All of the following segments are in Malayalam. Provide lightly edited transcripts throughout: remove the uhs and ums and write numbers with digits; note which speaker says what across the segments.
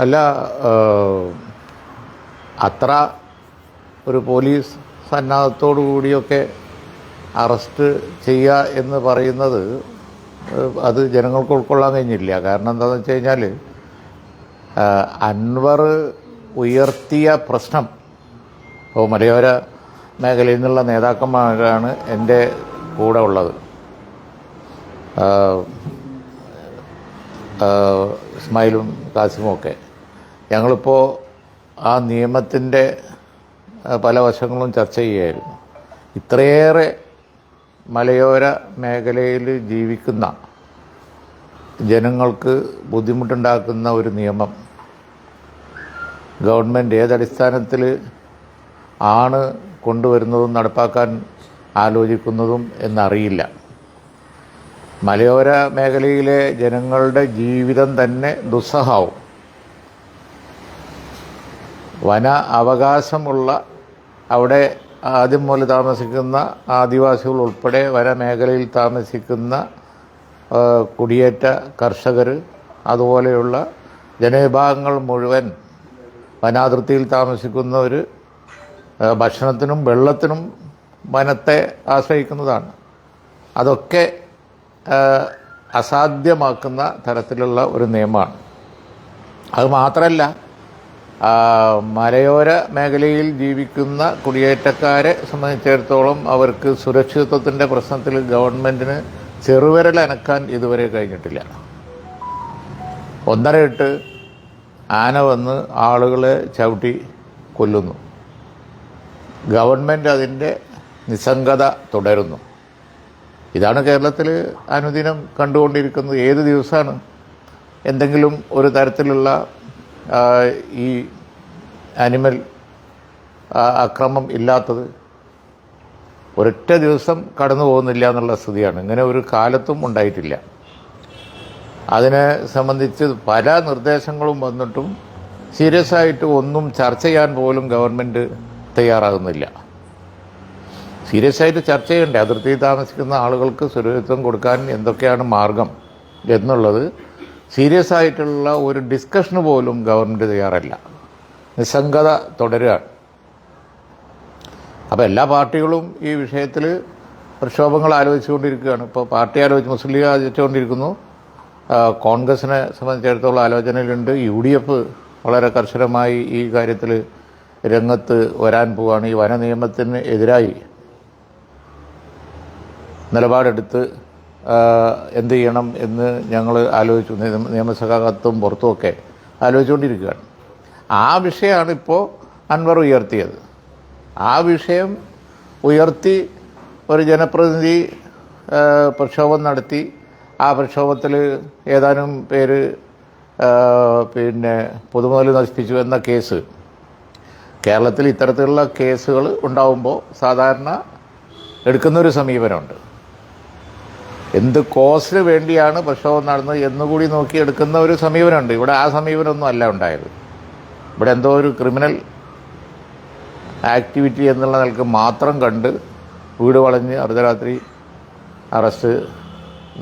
Speaker 1: അല്ല, അത്ര ഒരു പോലീസ് സന്നാഹത്തോടു കൂടിയൊക്കെ അറസ്റ്റ് ചെയ്യുക എന്ന് പറയുന്നത് അത് ജനങ്ങൾക്ക് ഉൾക്കൊള്ളാൻ കഴിഞ്ഞില്ല. കാരണം എന്താണെന്ന് വെച്ച് കഴിഞ്ഞാൽ അൻവർ ഉയർത്തിയ പ്രശ്നം, ഇപ്പോൾ മലയോര മേഖലയിൽ നിന്നുള്ള നേതാക്കന്മാരാണ് എൻ്റെ കൂടെ ഉള്ളത്. ഇസ്മായിലും കാസിമും ഒക്കെ. ഞങ്ങളിപ്പോൾ ആ നിയമത്തിൻ്റെ പല വശങ്ങളും ചർച്ച ചെയ്യുകയായിരുന്നു. ഇത്രയേറെ മലയോര മേഖലയിൽ ജീവിക്കുന്ന ജനങ്ങൾക്ക് ബുദ്ധിമുട്ടുണ്ടാക്കുന്ന ഒരു നിയമം ഗവൺമെൻറ് ഏതടിസ്ഥാനത്തിൽ ആണ് കൊണ്ടുവരുന്നതും നടപ്പാക്കാൻ ആലോചിക്കുന്നതും എന്നറിയില്ല. മലയോര മേഖലയിലെ ജനങ്ങളുടെ ജീവിതം തന്നെ ദുസ്സഹാവും. വന അവകാശമുള്ള അവിടെ ആദ്യം മുതൽ താമസിക്കുന്ന ആദിവാസികൾ ഉൾപ്പെടെ വനമേഖലയിൽ താമസിക്കുന്ന കുടിയേറ്റ കർഷകർ, അതുപോലെയുള്ള ജനവിഭാഗങ്ങൾ മുഴുവൻ വനാതിർത്തിയിൽ താമസിക്കുന്നവർ ഭക്ഷണത്തിനും വെള്ളത്തിനും വനത്തെ ആശ്രയിക്കുന്നതാണ്. അതൊക്കെ അസാധ്യമാക്കുന്ന തരത്തിലുള്ള ഒരു നിയമമാണ്. അത് മാത്രമല്ല, മലയോര മേഖലയിൽ ജീവിക്കുന്ന കുടിയേറ്റക്കാരെ സംബന്ധിച്ചിടത്തോളം അവർക്ക് സുരക്ഷിതത്വത്തിൻ്റെ പ്രശ്നത്തിൽ ഗവൺമെൻറ്റിന് ചെറുവിരൽ അനക്കാൻ ഇതുവരെ കഴിഞ്ഞിട്ടില്ല. 1.5 ആന വന്ന് ആളുകളെ ചവിട്ടി കൊല്ലുന്നു. ഗവൺമെൻറ് അതിൻ്റെ നിസ്സംഗത തുടരുന്നു. ഇതാണ് കേരളത്തിൽ അനുദിനം കണ്ടുകൊണ്ടിരിക്കുന്നത്. ഏത് ദിവസമാണ് എന്തെങ്കിലും ഒരു തരത്തിലുള്ള ഈ അനിമൽ അക്രമം ഇല്ലാത്തത്? ഒരൊറ്റ ദിവസം കടന്നു പോകുന്നില്ല എന്നുള്ള സ്ഥിതിയാണ്. ഇങ്ങനെ ഒരു കാലത്തും ഉണ്ടായിട്ടില്ല. അതിനെ സംബന്ധിച്ച് പല നിർദ്ദേശങ്ങളും വന്നിട്ടും സീരിയസ് ആയിട്ട് ഒന്നും ചർച്ച ചെയ്യാൻ പോലും ഗവൺമെൻറ് തയ്യാറാകുന്നില്ല. സീരിയസ് ആയിട്ട് ചർച്ച ചെയ്യണ്ടേ? അതിർത്തിയിൽ താമസിക്കുന്ന ആളുകൾക്ക് സുരക്ഷിതത്വം കൊടുക്കാൻ എന്തൊക്കെയാണ് മാർഗം എന്നുള്ളത് സീരിയസ് ആയിട്ടുള്ള ഒരു ഡിസ്കഷന് പോലും ഗവൺമെൻറ് തയ്യാറല്ല. നിസ്സംഗത തുടരുകയാണ്. അപ്പോൾ എല്ലാ പാർട്ടികളും ഈ വിഷയത്തിൽ പ്രക്ഷോഭങ്ങൾ ആലോചിച്ചുകൊണ്ടിരിക്കുകയാണ്. ഇപ്പോൾ പാർട്ടി മുസ്ലിം ലീഗ് ആലോചിച്ചുകൊണ്ടിരിക്കുന്നു. കോൺഗ്രസിനെ സംബന്ധിച്ചിടത്തോളം ആലോചനയിലുണ്ട്. UDF വളരെ കർശനമായി ഈ കാര്യത്തിൽ രംഗത്ത് വരാൻ പോവുകയാണ്. ഈ വന നിയമത്തിന് എതിരായി നിലപാടെടുത്ത് എന്ത് ചെയ്യണം എന്ന് ഞങ്ങൾ ആലോചിച്ചു. നിയമസഭകത്തും പുറത്തുമൊക്കെ ആലോചിച്ചുകൊണ്ടിരിക്കുകയാണ്. ആ വിഷയമാണ് ഇപ്പോൾ അൻവർ ഉയർത്തിയത്. ആ വിഷയം ഉയർത്തി ഒരു ജനപ്രതിനിധി പ്രക്ഷോഭം നടത്തി. ആ പ്രക്ഷോഭത്തിൽ ഏതാനും പേര് പൊതുമുതൽ നശിപ്പിച്ചു എന്ന കേസ്, കേരളത്തിൽ ഇത്തരത്തിലുള്ള കേസുകൾ ഉണ്ടാവുമ്പോൾ സാധാരണ എടുക്കുന്നൊരു സമീപനമുണ്ട്. എന്ത് കോസ്റ്റിന് വേണ്ടിയാണ് പ്രക്ഷോഭം നടന്നത് എന്നുകൂടി നോക്കി എടുക്കുന്ന ഒരു സമീപനമുണ്ട്. ഇവിടെ ആ സമീപനമൊന്നും അല്ല ഉണ്ടായത്. ഇവിടെ എന്തോ ഒരു ക്രിമിനൽ ആക്ടിവിറ്റി എന്നുള്ള നിലക്ക് മാത്രം കണ്ട് വീട് വളഞ്ഞ് അർദ്ധരാത്രി അറസ്റ്റ്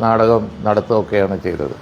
Speaker 1: നാടകം നടത്തുകയൊക്കെയാണ് ചെയ്തത്.